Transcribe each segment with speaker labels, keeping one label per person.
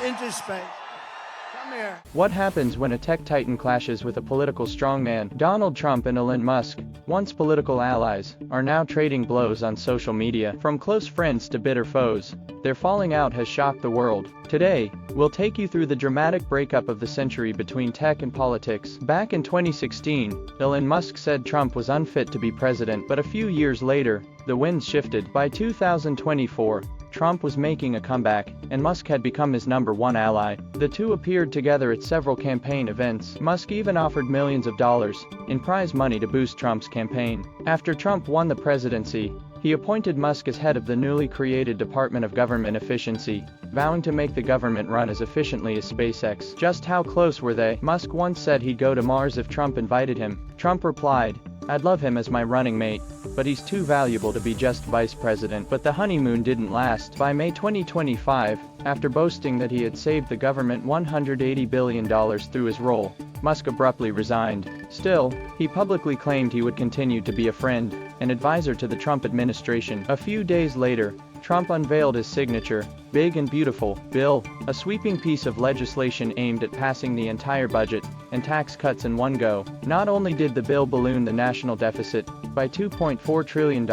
Speaker 1: into space. Come here.
Speaker 2: What happens when a tech titan clashes with a political strongman? Donald Trump and Elon Musk, once political allies, are now trading blows on social media. From close friends to bitter foes, their falling out has shocked the world. Today, we'll take you through the dramatic breakup of the century between tech and politics. Back in 2016, Elon Musk said Trump was unfit to be president, but a few years later, the winds shifted. By 2024, Trump was making a comeback, and Musk had become his #1 ally. The two appeared together at several campaign events. Musk even offered millions of dollars in prize money to boost Trump's campaign. After Trump won the presidency, he appointed Musk as head of the newly created Department of Government Efficiency, vowing to make the government run as efficiently as SpaceX. Just how close were they? Musk once said he'd go to Mars if Trump invited him. Trump replied, "I'd love him as my running mate, but he's too valuable to be just vice president." But the honeymoon didn't last. By May 2025, after boasting that he had saved the government $180 billion through his role, Musk abruptly resigned. Still, he publicly claimed he would continue to be a friend and advisor to the Trump administration. A few days later, Trump unveiled his signature, Big and Beautiful bill, a sweeping piece of legislation aimed at passing the entire budget and tax cuts in one go. Not only did the bill balloon the national deficit by $2.4 trillion,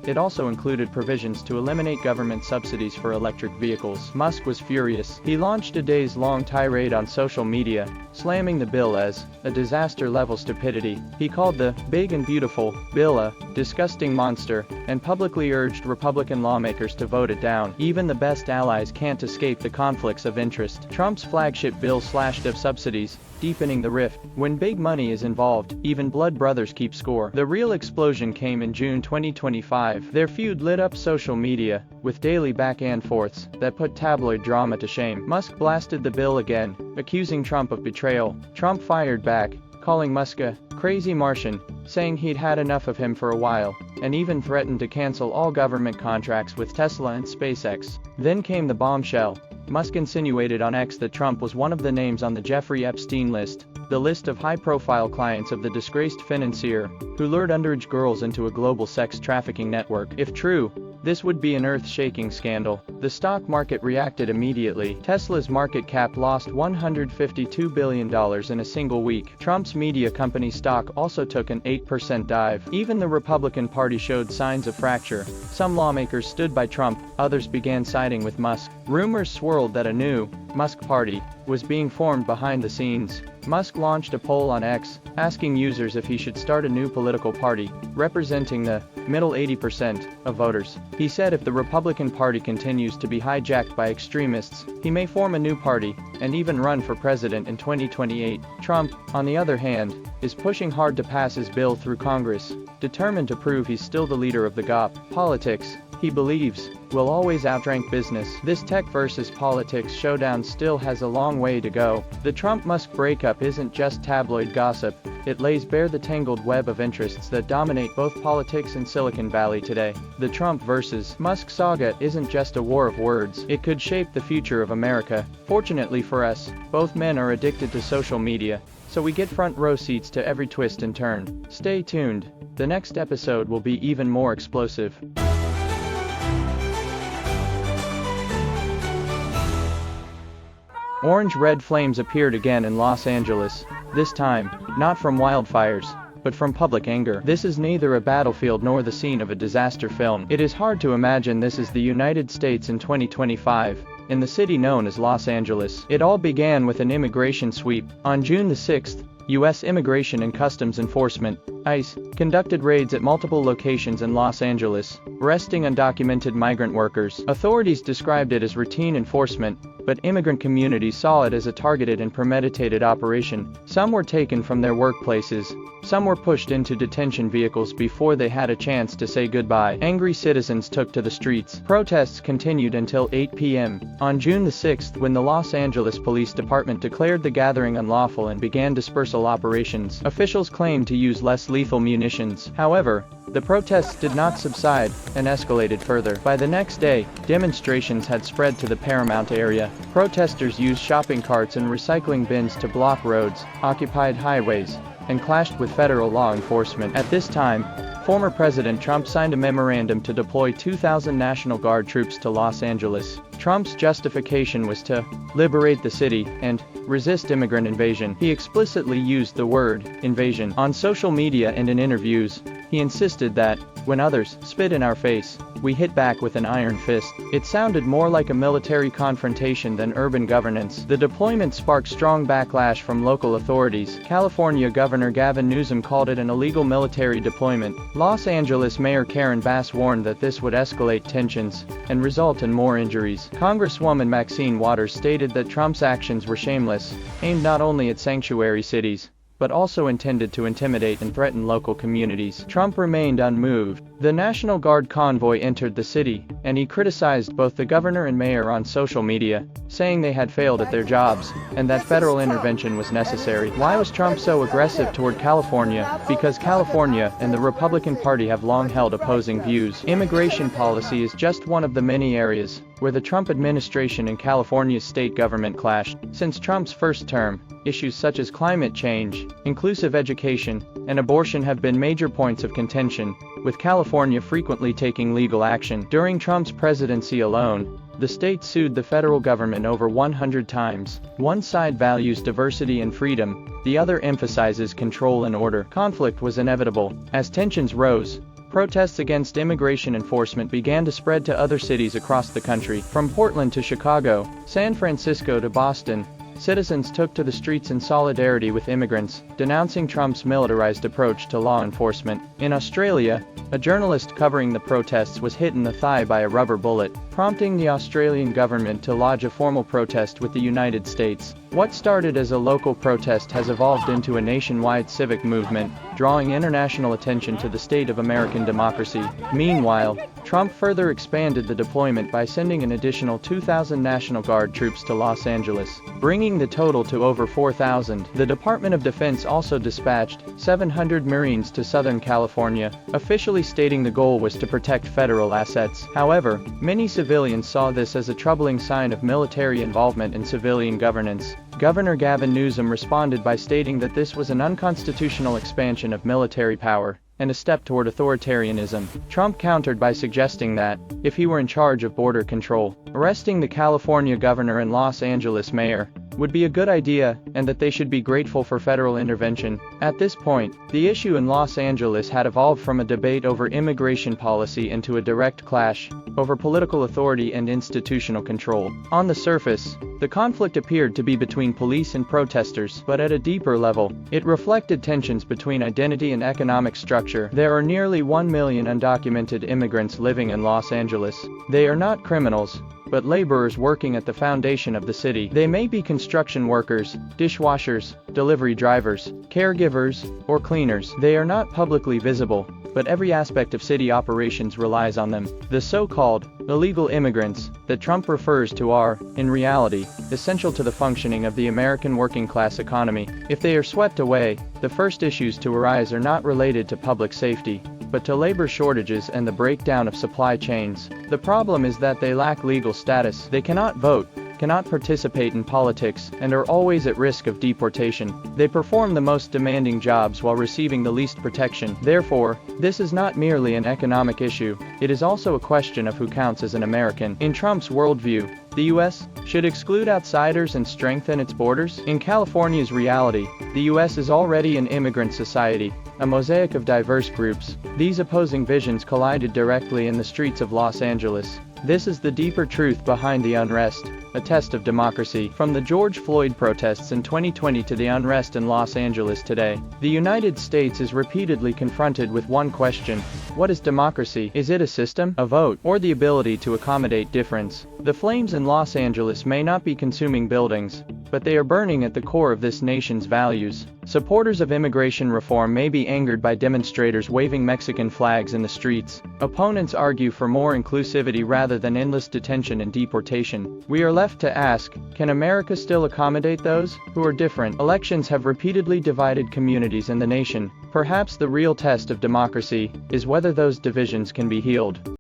Speaker 2: it also included provisions to eliminate government subsidies for electric vehicles. Musk was furious. He launched a days-long tirade on social media, slamming the bill as a disaster-level stupidity. He called the Big and Beautiful bill a disgusting monster, and publicly urged Republican lawmakers to vote it down. Even the best allies can't escape the conflicts of interest. Trump's flagship bill slashed off subsidies, deepening the rift. When big money is involved, even blood brothers keep score. The real explosion came in June 2025. Their feud lit up social media, with daily back and forths that put tabloid drama to shame. Musk blasted the bill again, accusing Trump of betrayal. Trump fired back, calling Musk a crazy Martian, saying he'd had enough of him for a while, and even threatened to cancel all government contracts with Tesla and SpaceX. Then came the bombshell. Musk insinuated on X that Trump was one of the names on the Jeffrey Epstein list, the list of high-profile clients of the disgraced financier, who lured underage girls into a global sex trafficking network. If true, this would be an earth-shaking scandal. The stock market reacted immediately. Tesla's market cap lost $152 billion in a single week. Trump's media company stock also took an 8% dive. Even the Republican Party showed signs of fracture. Some lawmakers stood by Trump, others began siding with Musk. Rumors swirled that a new Musk party was being formed behind the scenes. Musk launched a poll on X, asking users if he should start a new political party, representing the middle 80% of voters. He said if the Republican Party continues to be hijacked by extremists, he may form a new party, and even run for president in 2028. Trump, on the other hand, is pushing hard to pass his bill through Congress, determined to prove he's still the leader of the GOP. Politics, he believes, will always outrank business. This tech versus politics showdown still has a long way to go. The Trump-Musk breakup isn't just tabloid gossip, it lays bare the tangled web of interests that dominate both politics and Silicon Valley today. The Trump versus Musk saga isn't just a war of words, it could shape the future of America. Fortunately for us, both men are addicted to social media, so we get front row seats to every twist and turn. Stay tuned, the next episode will be even more explosive. Orange-red flames appeared again in Los Angeles, this time, not from wildfires, but from public anger. This is neither a battlefield nor the scene of a disaster film. It is hard to imagine this is the United States in 2025, in the city known as Los Angeles. It all began with an immigration sweep. On June the 6th, U.S. Immigration and Customs Enforcement, ICE, conducted raids at multiple locations in Los Angeles, arresting undocumented migrant workers. Authorities described it as routine enforcement, but immigrant communities saw it as a targeted and premeditated operation. Some were taken from their workplaces, some were pushed into detention vehicles before they had a chance to say goodbye. Angry citizens took to the streets. Protests continued until 8 p.m. on June the 6th, when the Los Angeles Police Department declared the gathering unlawful and began dispersal operations. Officials claimed to use less lethal munitions. However, the protests did not subside, and escalated further. By the next day, demonstrations had spread to the Paramount area. Protesters used shopping carts and recycling bins to block roads, occupied highways, and clashed with federal law enforcement. At this time, former President Trump signed a memorandum to deploy 2,000 National Guard troops to Los Angeles. Trump's justification was to liberate the city and resist immigrant invasion. He explicitly used the word invasion. On social media and in interviews, he insisted that, when others spit in our face, we hit back with an iron fist. It sounded more like a military confrontation than urban governance. The deployment sparked strong backlash from local authorities. California Governor Gavin Newsom called it an illegal military deployment. Los Angeles Mayor Karen Bass warned that this would escalate tensions and result in more injuries. Congresswoman Maxine Waters stated that Trump's actions were shameless, aimed not only at sanctuary cities, but also intended to intimidate and threaten local communities. Trump remained unmoved. The National Guard convoy entered the city, and he criticized both the governor and mayor on social media, saying they had failed at their jobs, and that federal intervention was necessary. Why was Trump so aggressive toward California? Because California and the Republican Party have long held opposing views. Immigration policy is just one of the many areas where the Trump administration and California's state government clashed. Since Trump's first term, issues such as climate change, inclusive education, and abortion have been major points of contention, with California frequently taking legal action. During Trump's presidency alone, the state sued the federal government over 100 times. One side values diversity and freedom, the other emphasizes control and order. Conflict was inevitable. As tensions rose, protests against immigration enforcement began to spread to other cities across the country. From Portland to Chicago, San Francisco to Boston, citizens took to the streets in solidarity with immigrants, denouncing Trump's militarized approach to law enforcement. In Australia, a journalist covering the protests was hit in the thigh by a rubber bullet, prompting the Australian government to lodge a formal protest with the United States. What started as a local protest has evolved into a nationwide civic movement, drawing international attention to the state of American democracy. Meanwhile, Trump further expanded the deployment by sending an additional 2,000 National Guard troops to Los Angeles, bringing the total to over 4,000. The Department of Defense also dispatched 700 Marines to Southern California, officially stating the goal was to protect federal assets. However, many civilians saw this as a troubling sign of military involvement in civilian governance. Governor Gavin Newsom responded by stating that this was an unconstitutional expansion of military power and a step toward authoritarianism. Trump countered by suggesting that, if he were in charge of border control, arresting the California governor and Los Angeles mayor would be a good idea, and that they should be grateful for federal intervention. At this point, the issue in Los Angeles had evolved from a debate over immigration policy into a direct clash over political authority and institutional control. On the surface, the conflict appeared to be between police and protesters, but at a deeper level, it reflected tensions between identity and economic structure. There are nearly 1 million undocumented immigrants living in Los Angeles. They are not criminals, but laborers working at the foundation of the city. They may be construction workers, dishwashers, delivery drivers, caregivers, or cleaners. They are not publicly visible, but every aspect of city operations relies on them. The so-called illegal immigrants that Trump refers to are, in reality, essential to the functioning of the American working-class economy. If they are swept away, the first issues to arise are not related to public safety, but to labor shortages and the breakdown of supply chains. The problem is that they lack legal status. They cannot vote, cannot participate in politics, and are always at risk of deportation. They perform the most demanding jobs while receiving the least protection. Therefore, this is not merely an economic issue, it is also a question of who counts as an American. In Trump's worldview, the U.S. should exclude outsiders and strengthen its borders. In California's reality, the U.S. is already an immigrant society, a mosaic of diverse groups. These opposing visions collided directly in the streets of Los Angeles. This is the deeper truth behind the unrest, a test of democracy. From the George Floyd protests in 2020 to the unrest in Los Angeles today, the United States is repeatedly confronted with one question: what is democracy? Is it a system, a vote, or the ability to accommodate difference? The flames in Los Angeles may not be consuming buildings, but they are burning at the core of this nation's values. Supporters of immigration reform may be angered by demonstrators waving Mexican flags in the streets. Opponents argue for more inclusivity rather than endless detention and deportation. We are left to ask, can America still accommodate those who are different? Elections have repeatedly divided communities in the nation. Perhaps the real test of democracy is whether those divisions can be healed.